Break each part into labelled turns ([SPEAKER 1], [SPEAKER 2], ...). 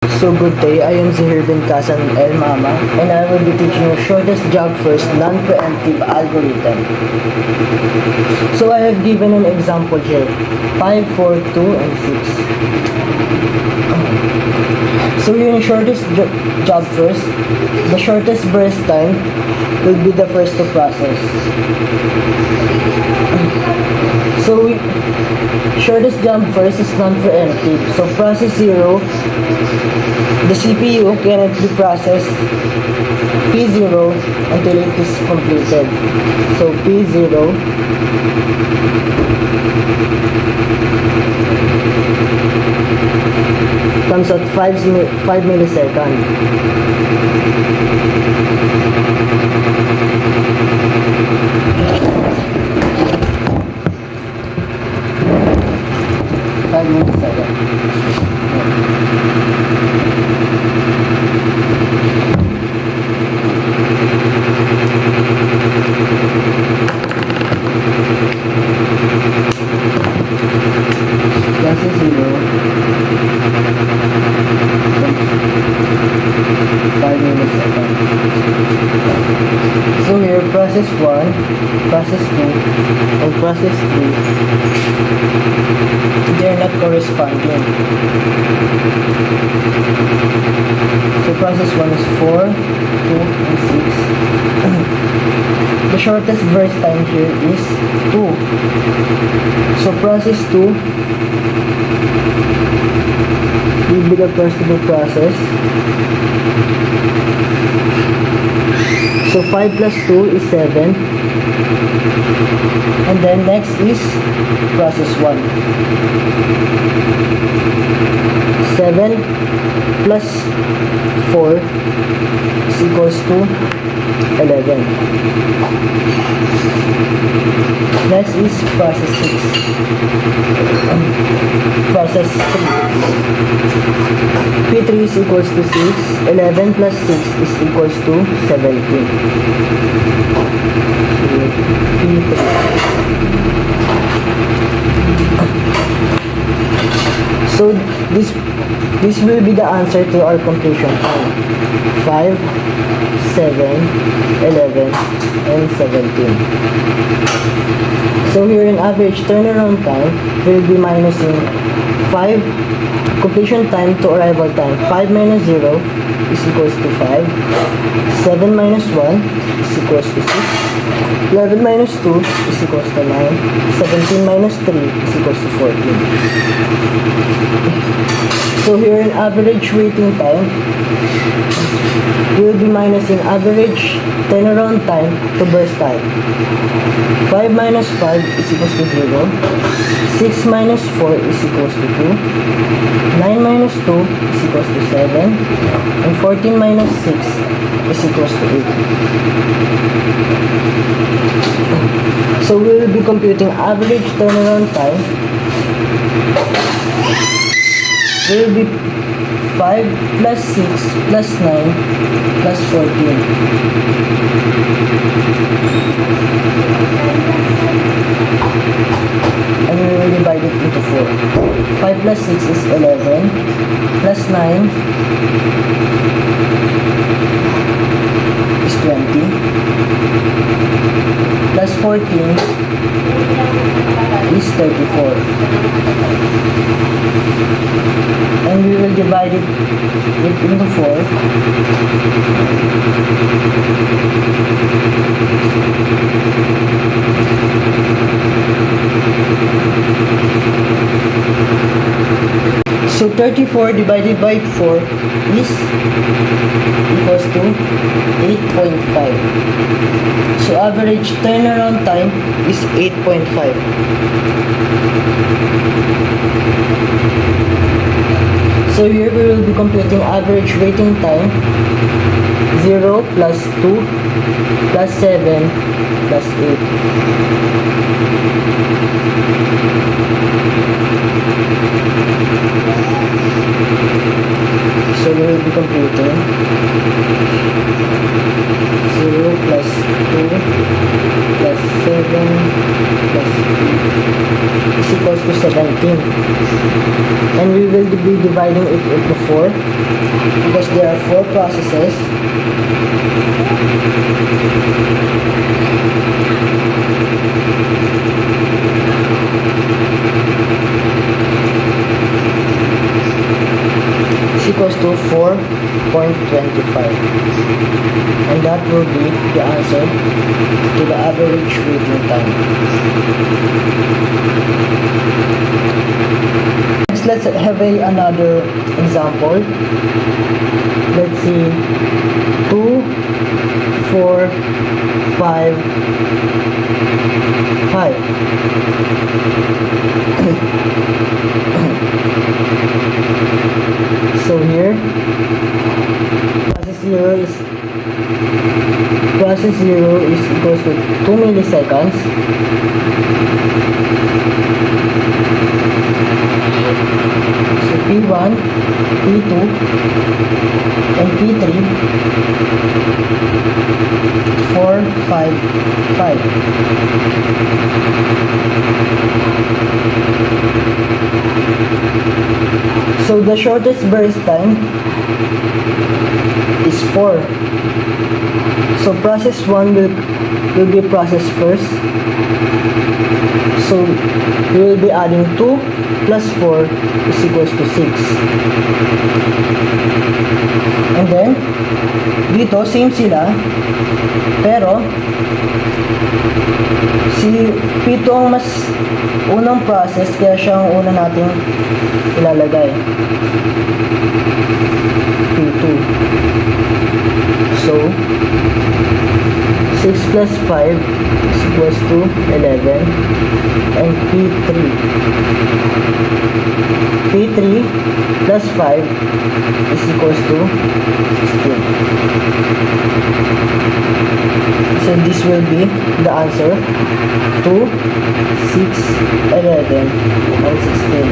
[SPEAKER 1] So good day, I am Zahir bin Kasan El Mama and I will be teaching you shortest job first non-preemptive algorithm. So I have given an example here, 5, 4, 2, and 6. So in shortest job first, the shortest burst time will be the first to process. So shortest jump first is non-preemptive. So process 0, the CPU cannot be processed P0 until it is completed. So P0 comes at 5 milliseconds. Process 0, 5 milliseconds. So here, process 1, process 2, and process 3, they are not corresponding. So process 1 is 4, 2, and 6. The shortest burst time here is 2. So process 2 will be the first to be processed. So 5 plus 2 is 7. And then next is process 1. 7 plus 4 is equals to 11. Next is process 6. Process 3. P3 is equals to 6. 11 plus 6 is equals to 17. P3. So this will be the answer to our completion time. 5, 7, 11, and 17. So here in average turnaround time, we'll be minusing 5 completion time to arrival time. 5 minus 0 is equals to 5. 7 minus 1 is equals to 6. 11 minus 2 is equals to 9. 17 minus 3 is equals to 14. So here in average waiting time, we will be minusing average turnaround time to burst time. 5 minus 5 is equals to 0. 6 minus 4 is equals to 2. 9 minus 2 is equals to 7. And 14 minus 6 is equals to 8. So we will be computing average turnaround time. Will be 5 plus 6 plus 9 plus 14. And we will divide it into 4. 5 plus 6 is 11 plus 9 is 20 plus 14 is 34. And we will divide it into 4. So 34 divided by 4 is equals to 8.5. So average turnaround time is 8.5. So here we will be computing average waiting time. 0 plus 2 plus 7 plus 8. So we will be computing 0 plus 2 plus 7 plus 8 is equals to 17. And we will be be dividing it into 4 because there are 4 processes. Is equals to 4.25, and that will be the answer to the average waiting time. Next, let's have another example. Let's see, 2, 4, 5, 5. So here, process 0 is equals to 2 milliseconds. So P1, P2, and P3, 4, 5, 5. So the shortest burst time is 4. So process 1 will be processed first. So we will be adding 2 plus 4 is equals to 6. And then dito same sila, pero si P2 ang mas unang process, kaya siya ang una nating ilalagay, P2. So 6 plus 5 is equals to 11, and P3 plus 5 is equals to 16. So this will be the answer to 6, 11, and 16.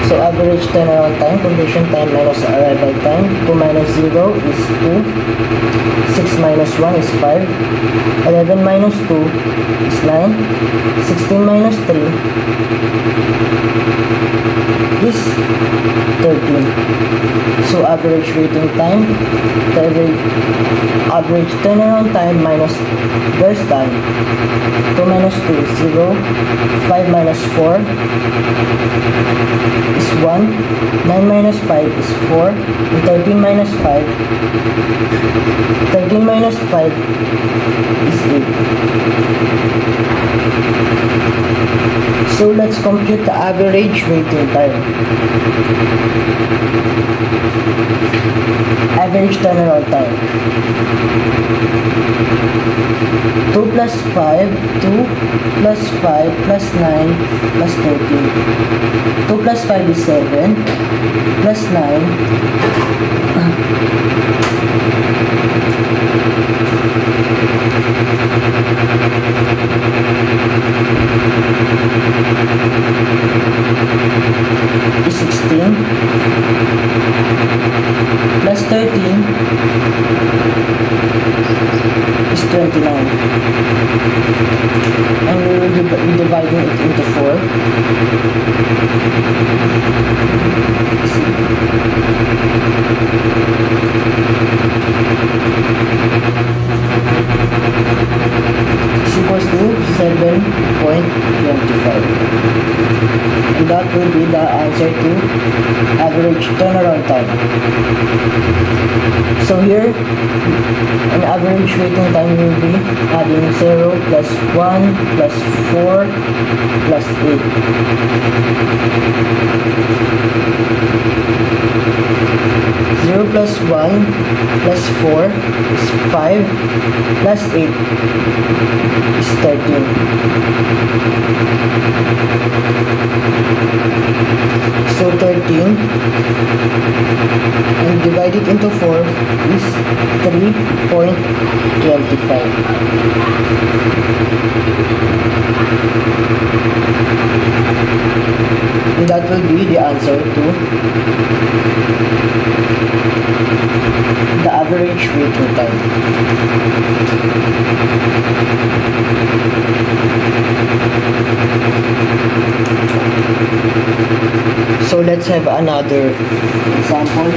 [SPEAKER 1] So average turnaround time, completion time minus arrival time, 2 minus 0 is 2, 6 minus 1 is 5, 11 minus 2 is 9, 16 minus 3 is 13. So average waiting time, average turnaround time minus burst time, 2 minus 2 is 0, 5 minus 4 is 1, 9 minus 5 is 4, and 13 minus 5 is 8. So let's compute the average waiting time. Average turnaround time. 2 plus 5, 2 plus 5 plus 9 plus 13. 2 plus 5 is 7, plus 9, is 16, plus 13 is 29, and we will be dividing it into 4. Is equals to 7.25, and that will be the answer to average turnaround time. So here, an average waiting time will be adding 0 plus 1 plus 4 plus 8. 0 plus 1 plus 4 is 5, plus 8 is 13. So 13, and divide it into 4 is 3.25. And that will be the answer to the average waiting time. So let's have another example.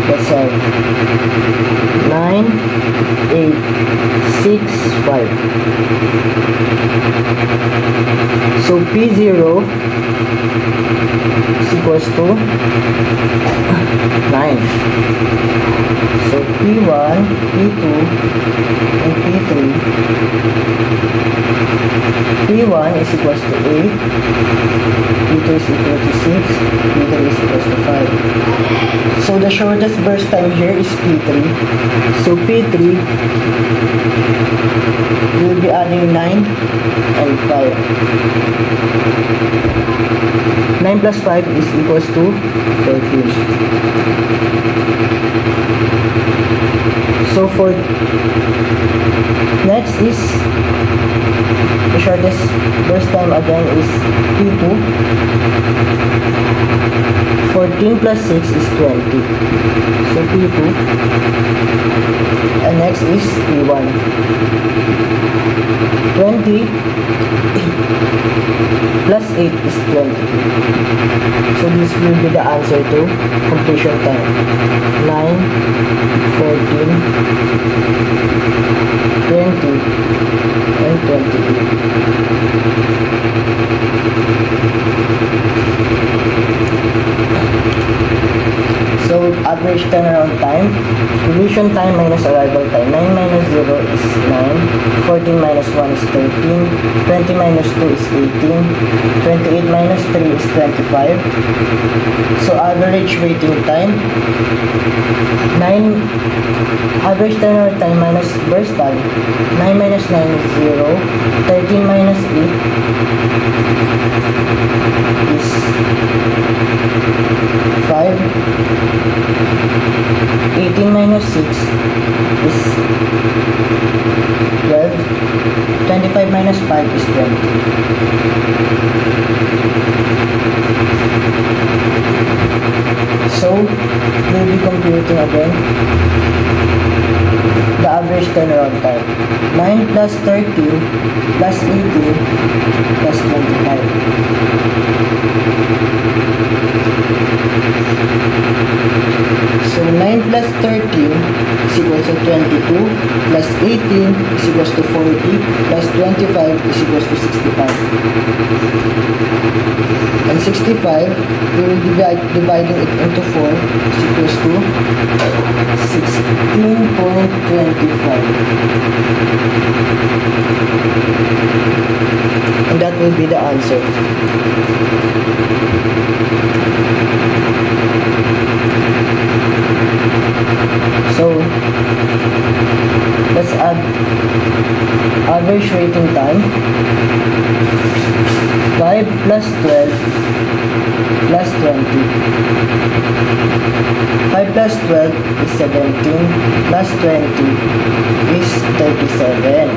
[SPEAKER 1] Let's have 9, 8, 6, 5. So P0 is equals to 9. So P1, P2, and P3. P1 is equals to 8, P2 is equal to 6, P3 is equals to 5. So the shortest burst time here is P3. So P3 will be adding 9 and 5. 9 plus 5 is equals to 14. So for next is the shortest burst time again is P2. 14 plus 6 is 20. So P2. And next is P1. 20 plus 8 is 20. So this will be the answer to completion time. 9, 14, 20, and 28. So average turnaround time, completion time minus arrival time. 9 minus 0 is 9, 14 minus 1 is 13, 20 minus 2 is 18, 28 minus 3 is 25. So average waiting time, 9 average turnaround time minus burst time. 9 minus 9 is 0, 13 minus 8 is 5, 18 minus 6 is 12, 25 minus 5 is 20. So, we'll be computing again the average turnaround time. 9 plus 13 plus 18 plus 25. So 9 plus 13 is equals to 22 plus 18 is equals to 40 plus 25 is equals to 65. And 65, we will be dividing it into 4 is equals to 16.25. And that will be the answer. So let's add average waiting time. 5 plus 12 plus 20. 5 plus 12 is 17 plus 20 is 37.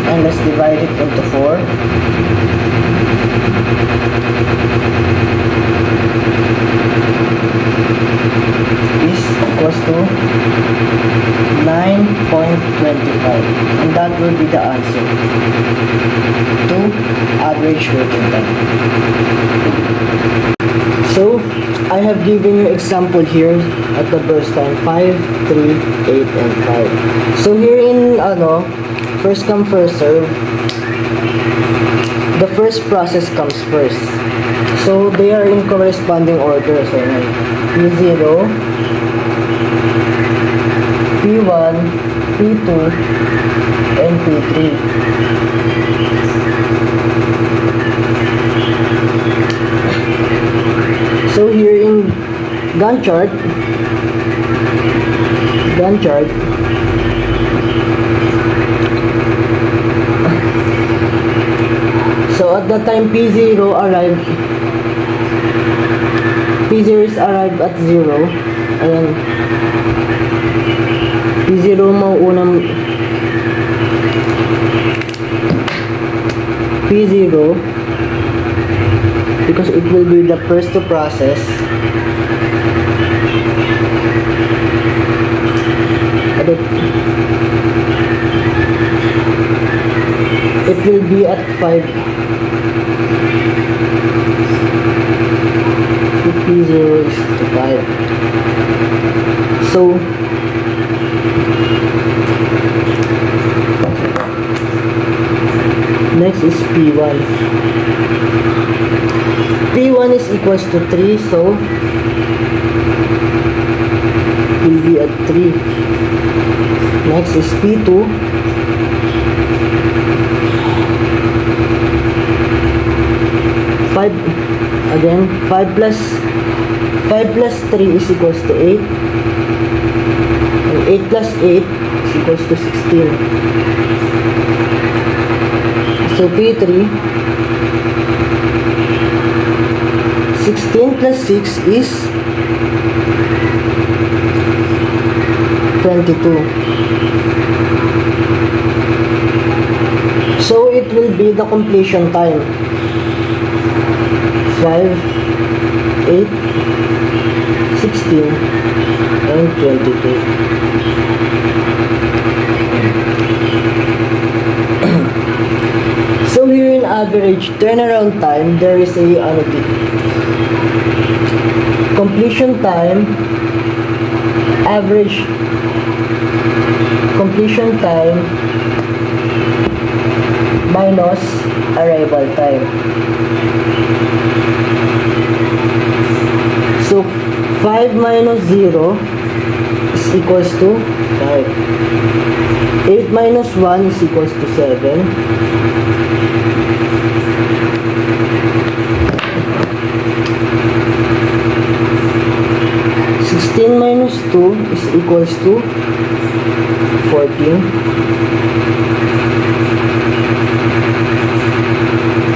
[SPEAKER 1] And let's divide it into 4. Is equals to 9.25, and that will be the answer to average waiting time. So I have given you example here at the burst time 5, 3, 8, and 5. So here in first come first serve, the first process comes first. So they are in corresponding order. So P0, P1, P2, and P3. So here in Gantt chart, so at the time P0 arrived, P0 is arrived at 0. Ayan. P0 mauunang P0 because it will be the first to process. It will be at 5. P0 is to 5. So next is P1. P1 is equals to 3, so it will be at 3. Next is P2. Again, 5 plus 3 is equals to 8. And 8 plus 8 is equals to 16. So P3, 16 plus 6 is 22. So it will be the completion time. 5, 8, 16, and 22. So here in average turnaround time, there is a completion time, average completion time minus arrival time. So 5 minus 0 is equals to 5. 8 minus 1 is equals to 7. 16 minus 2 is equals to 14.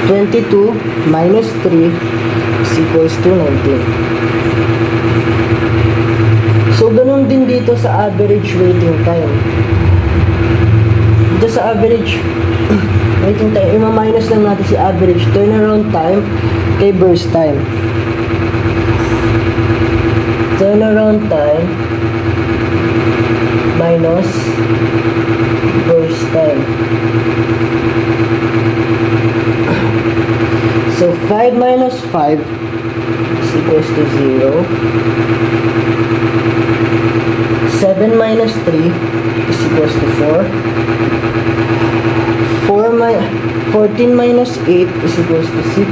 [SPEAKER 1] 22 minus 3 is equals to 19. So, ganun din dito sa average waiting time. Dito sa average waiting time, ima-minus lang natin si average turnaround time kay burst time. Turnaround time minus burst time. So 5 minus 5 is equals to 0. 7 minus 3 is equals to 4. 14 minus 8 is equals to 6.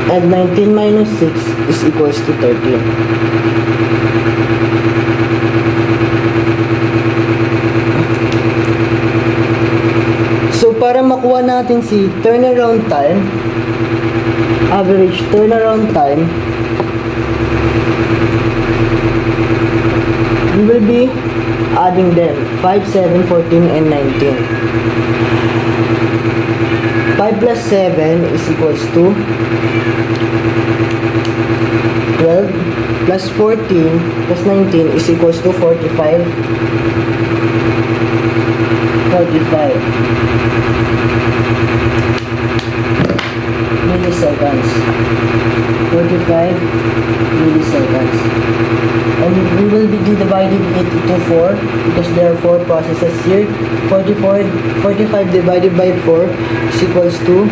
[SPEAKER 1] And 19 minus 6 is equals to 13. So, para makuha natin si turnaround time, average turnaround time, we will be adding them 5, 7, 14, and 19. 5 plus 7 is equals to 12 plus 14 plus 19 is equals to 45. 45 milliseconds. 45 milliseconds. And we will be dividing it into 4 because there are 4 processes here. 45 divided by 4 is equals to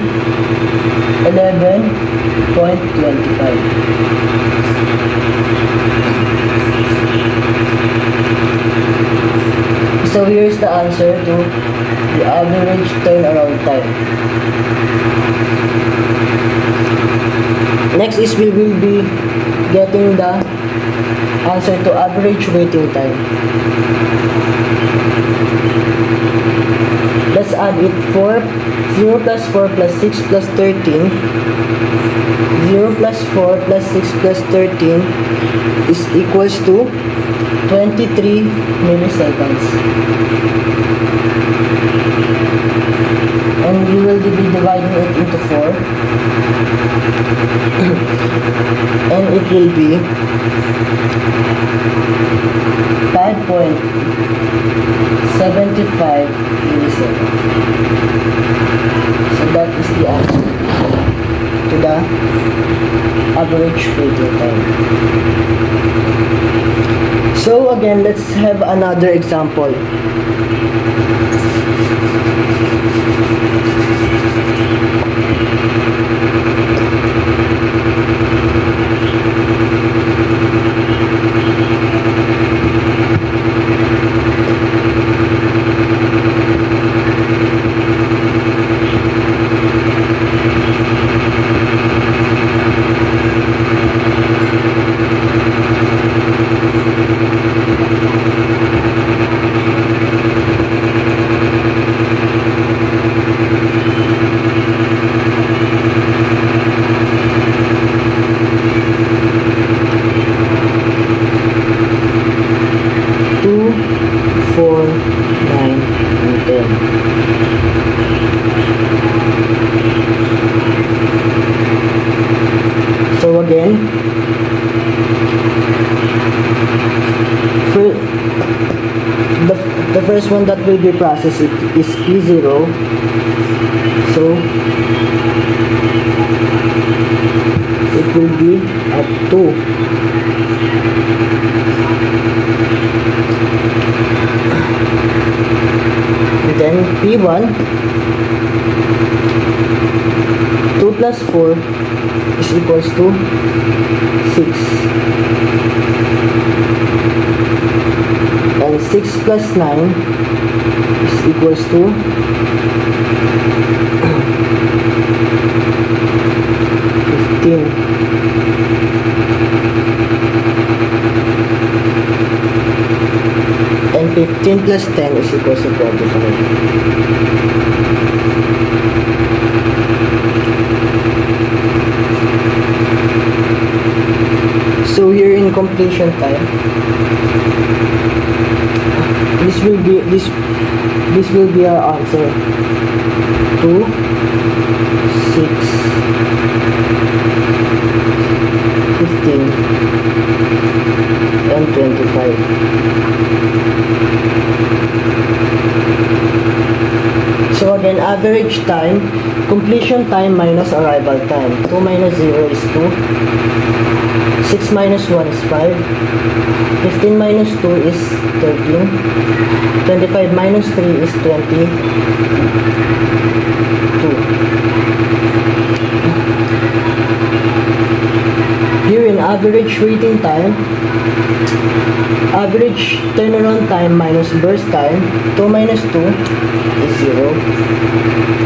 [SPEAKER 1] 11.25. So here's the answer to the average turnaround time. Next is we will be getting the answer to average waiting time. Let's add it for 0.5 plus 4 plus 6 plus 13. 0 plus 4 plus 6 plus 13 is equals to 23 milliseconds. And we will be dividing it into 4. And it will be 5.75 milliseconds. So that is the answer to the average waiting time. So again, let's have another example. So again, for the first one that will be processed is P0. So it will be at 2. And then P1, 2 plus 4 is equals to 6. And 6 plus 9 is equals to 15. And 15 plus 10 is equals to 25. So here in completion time, this will be our answer. 2, 6, 15, and 25. So again, average time, completion time minus arrival time. 2 minus 0 is 2. 6 minus 1 is 5. 15 minus 2 is 13. 25 minus 3 is 22. Here in average waiting time, average turnaround time minus burst time, 2 minus 2 is 0.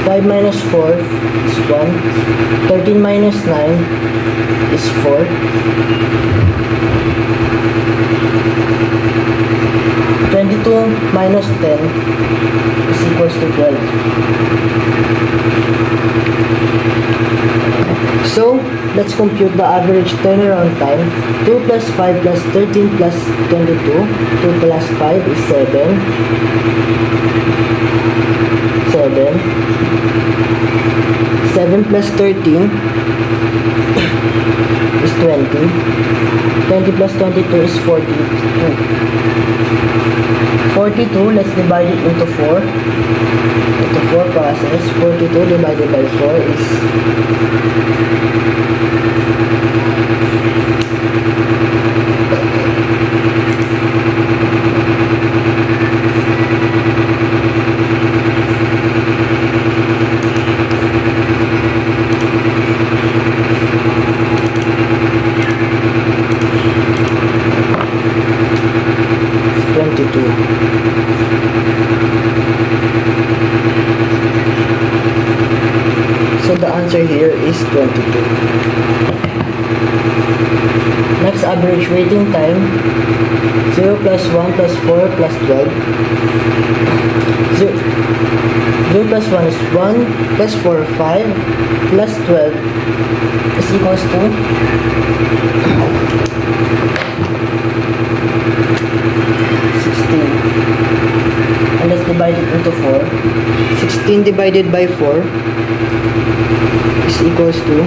[SPEAKER 1] 5 minus 4 is 1. 13 minus 9 is 4. 22 minus 10 is equals to 12. So, let's compute the average turnaround time. 2 plus 5 plus 13 plus 22. 2 plus 5 is 7. 7. 7 plus 13 is 20. 20 plus 22 is 42. 42, let's divide it into 4. Into 4 process. 42 divided by 4 is 22. So the answer here is 22. Next, average waiting time. 0 plus 1 plus 4 plus 12. 0 plus 1 is 1, plus 4, 5, plus 12 is equals to 16. And let's divide it into 4. 16 divided by 4 is equals to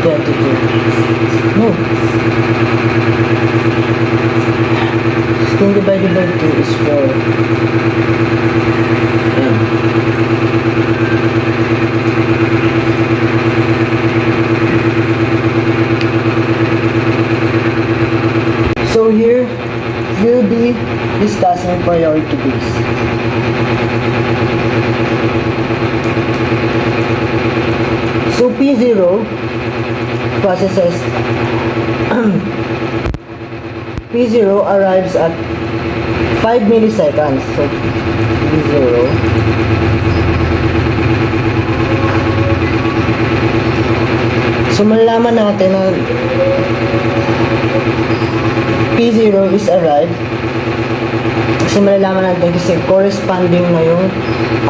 [SPEAKER 1] 22. No. 16 divided by 2 is 4. So here, we'll be discussing priority base. So P0 processes P0 arrives at 5 milliseconds. So P0 so malalaman natin na P0 is arrived kasi malalaman natin kasi corresponding na yung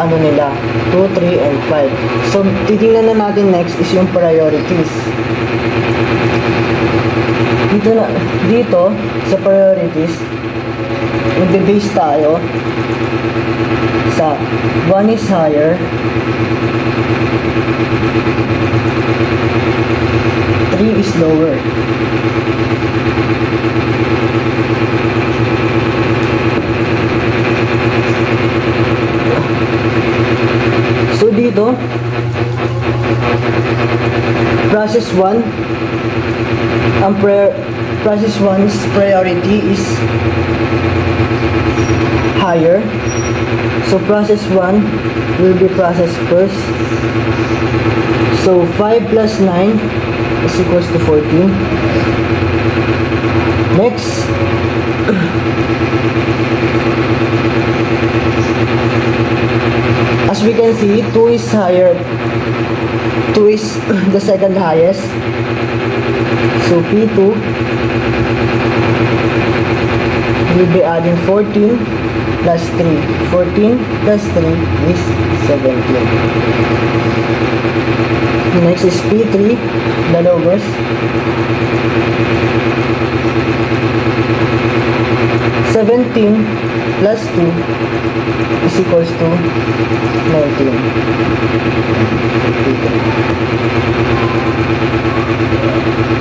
[SPEAKER 1] ano nila 2, 3, and 5. So titingnan na natin next is yung priorities. Dito sa priorities magbe-base tayo sa 1 is higher, 3 is lower. So dito process 1 process 1's priority is higher. So process 1 will be processed first. So 5 plus 9 is equals to 14. Next, as we can see, 2 is higher. 2 is the second highest. So P2 will be adding 14 plus 3. 14 plus 3 is 17. Next is P3, the lowest. 17 plus 2 is equals to 19.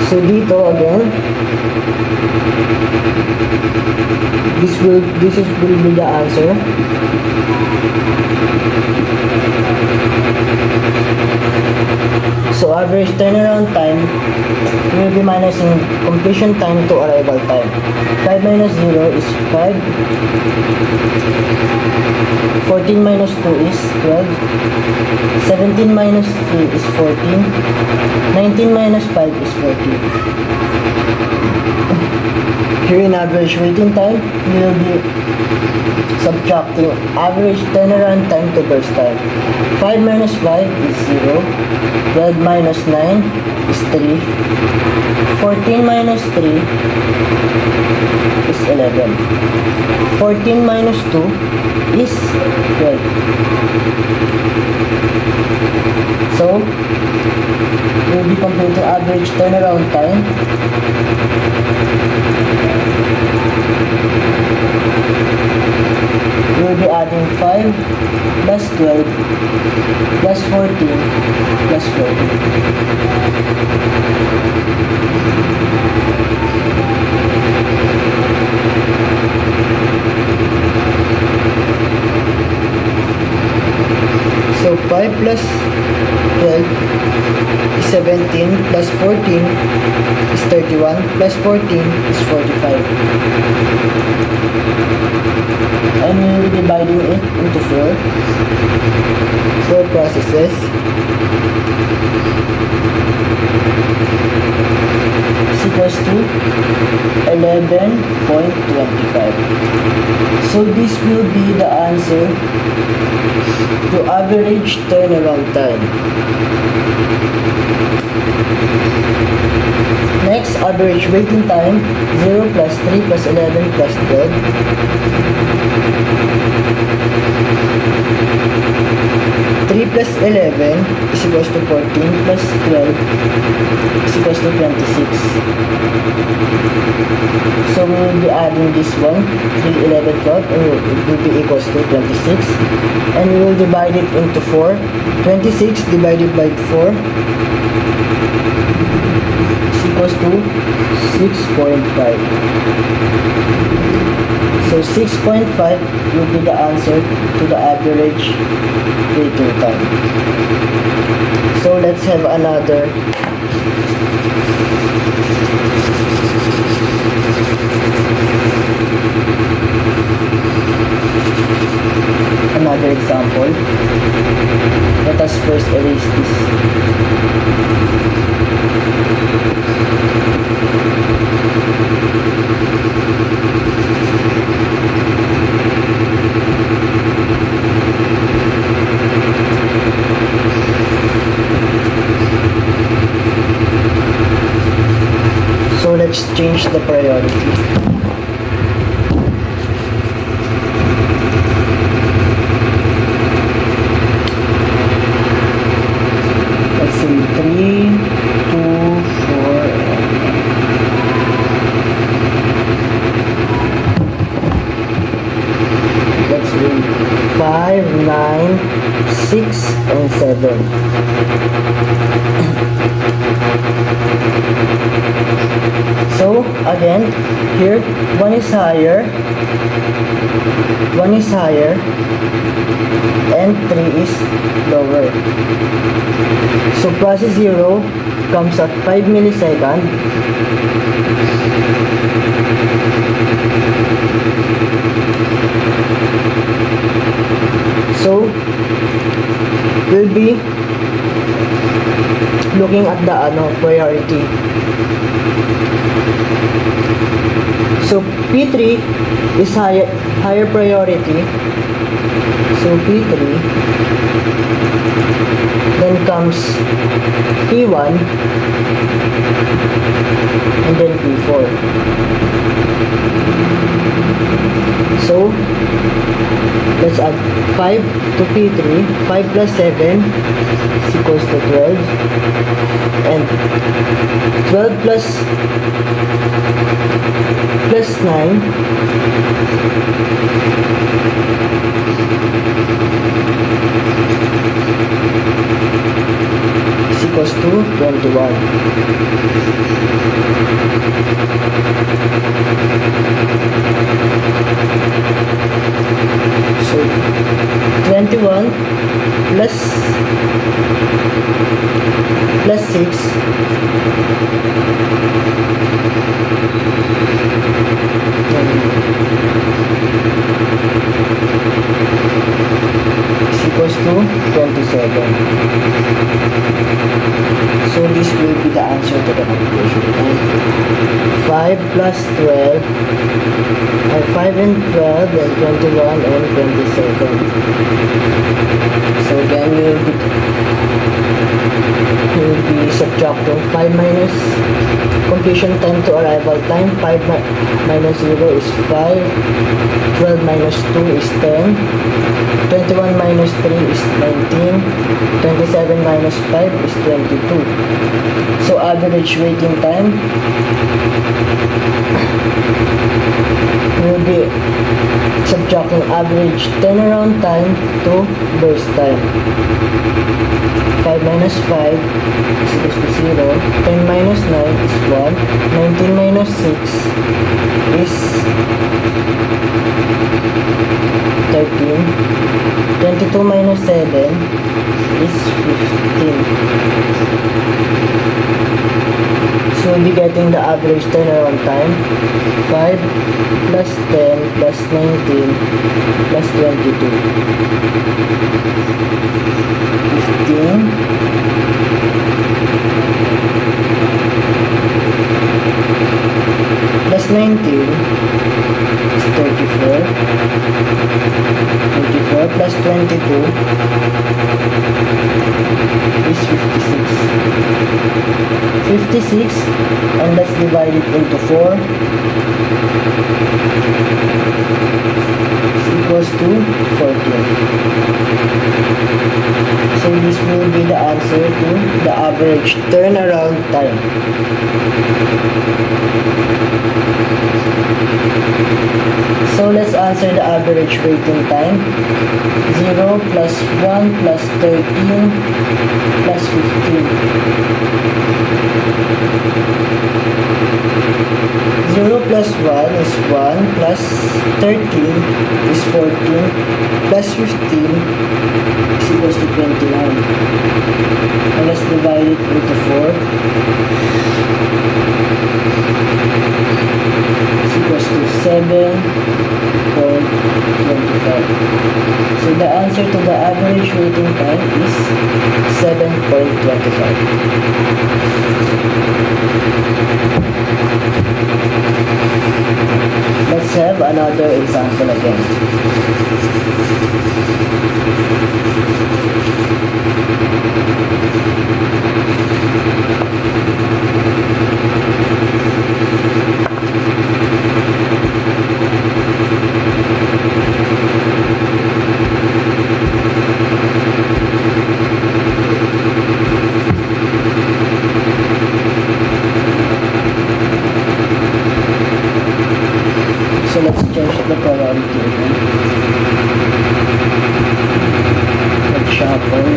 [SPEAKER 1] So dito again, this will be the answer. So average turnaround time will be minusing completion time to arrival time. 5 minus 0 is 5. 14 minus 2 is 12. 17 minus 3 is 14. 19 minus 5 is 14. Here in average waiting time, we will be subtracting average turnaround time to burst time. 5 minus 5 is 0. 12 minus 9 is 3. 14 minus 3 is 11. 14 minus 2 is 12. So, we'll be computing average turnaround time. We'll be adding 5 plus 12 plus 14 plus 14. So 5 plus 12 is 17 plus 14 is 31 plus 14 is 45. And we will be dividing it into 4. 4 processes. Is equals to 11.25. 25. So this will be the answer to average turnaround time. Next, average waiting time, 0 plus 3 plus 11 plus 12. 3 plus 11 is equals to 14 plus 12 is equals to 26. So we will be adding this one, 3, 11, 12, and it will be equals to 26. And we will divide it into 4. 26 divided by 4 is equals to 6.5. So 6.5 will be the answer to the average waiting time. So let's have another example. Let us first erase this. So let's change the priority. Let's see, 3, 2, 4, let's do 5, 9, 6, and 7. So again, here one is higher, and 3 is lower. So process 0 comes at 5 milliseconds. So we'll be looking at the priority. So P3 is higher priority. So P3, then comes P1, and then P4. So let's add 5 to P3. 5 plus 7 is equals to 12, and 12 plus 9 is equals to 21. So 21 plus 6 is equals to 27. So this will be the answer to the calculation. 5 plus 12, 5 and 12, and 21 and 27. So again, we will be subtracting 5 minus completion time to arrival time. 5 minus 0 is 5, 12 minus 2 is 10, 21 minus 3 is 19, 27 minus 5 is 22. So average waiting time will be subtracting average turnaround time to burst time. 5 minus 5 is equals to 0, 10 minus 9 is 1, 19 minus 6 is 13, 22 minus 7 is 15. So we'll be getting the average turnaround time, 5 plus 10 plus 19 plus 22. 15 plus 19 is 34. 34 plus 22 26, and let's divide it into 4. Is equals to 14. So this will be the answer to the average turnaround time. So let's answer the average waiting time. 0 plus 1 plus 13 plus 15. 0 plus 1 is 1 plus 13 is 14 plus 15 is equals to 29. And let's divide it into 4. Is equals to 7.25. So the answer to the average waiting time is 7.25. Let's have another example again. So let's change the priority again. Let's shuffle.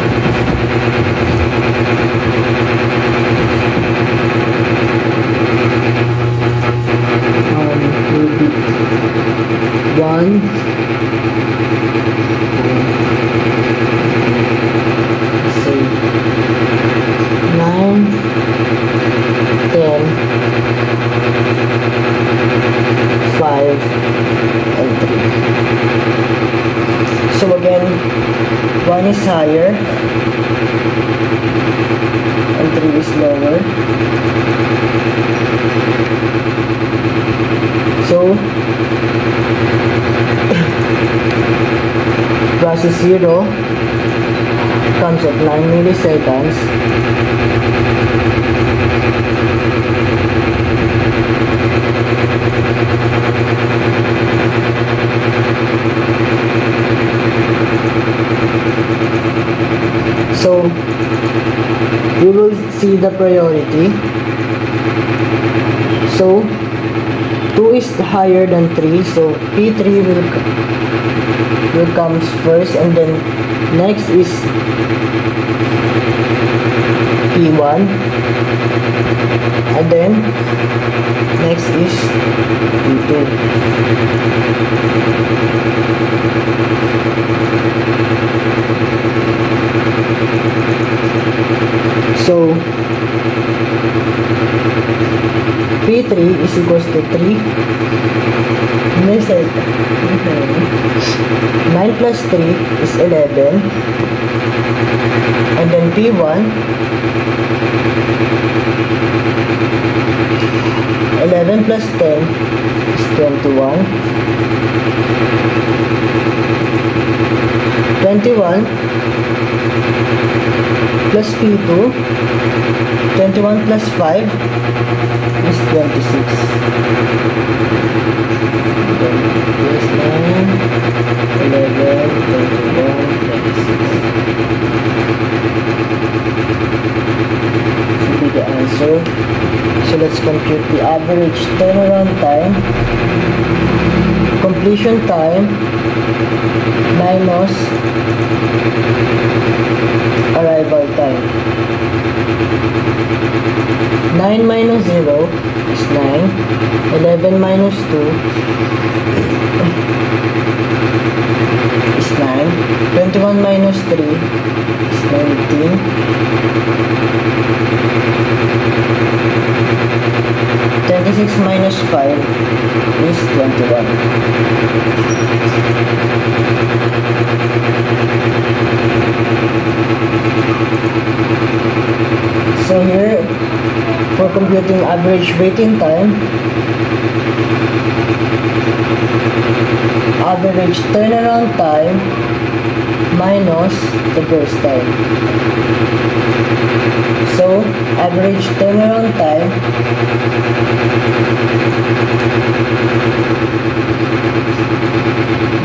[SPEAKER 1] Will be 1, 9, 10, 5, and 3. So again, 1 is higher and 3 is lower. So process 0 comes at 9 milliseconds. So we will see the priority. So 2 is higher than 3, so P3 will comes first, and then next is P1, and then next is P2. So P3 is equals to 3. 9 plus 3 is 11. And then P1, 11 plus 10 is 21. 21 plus P2, 21 plus 5 is 26. Then plus 9, 11, 21, 26. This will be the answer. So let's compute the average turnaround time, completion time, minus arrival time. 9 minus 0 is 9. 11 minus 2 is 9. 21 minus 3 is 19. 26 minus 5 is 21. So here, for computing average waiting time, average turnaround time minus the burst time. So, average turnaround time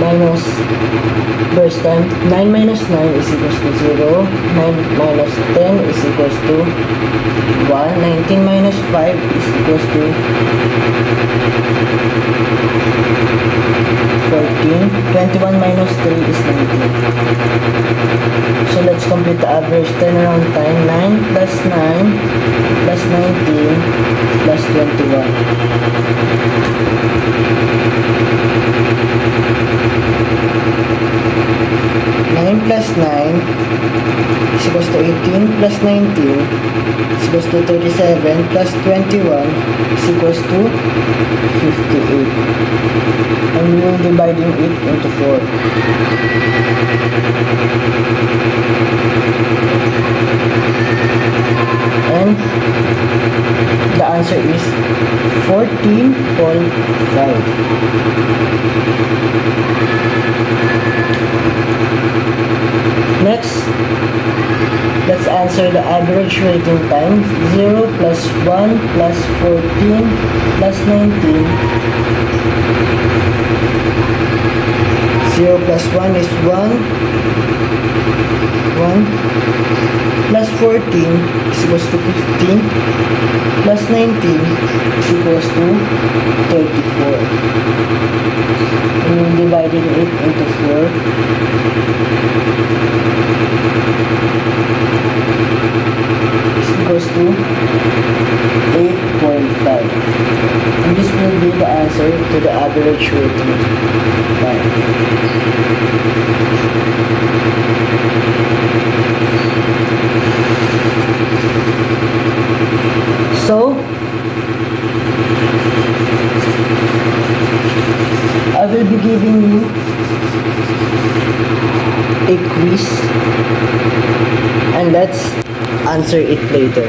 [SPEAKER 1] minus burst time. 9 minus 9 is equals to 0. 9 minus 10 is equals to 1. 19 minus 5 is equals to 14. 21 minus 3 is 19. So let's compute the average turnaround time. 9 plus 9 plus 19 plus 21. 9 plus 9 is equals to 18 plus 19 is equals to 37 plus 21 is equals to 58. And we will dividing it into 4. And the answer is 14.5. Next, let's answer the average waiting time. 0 plus 1 plus 14 plus 19. 0 plus 1 is 1. 1 plus 14 is equals to 15 plus 19 is equals to 34. And we're dividing it into 4. Is equals to 8.5. And this will be the answer to the average waiting time. So, I will be giving you a quiz and let's answer it later.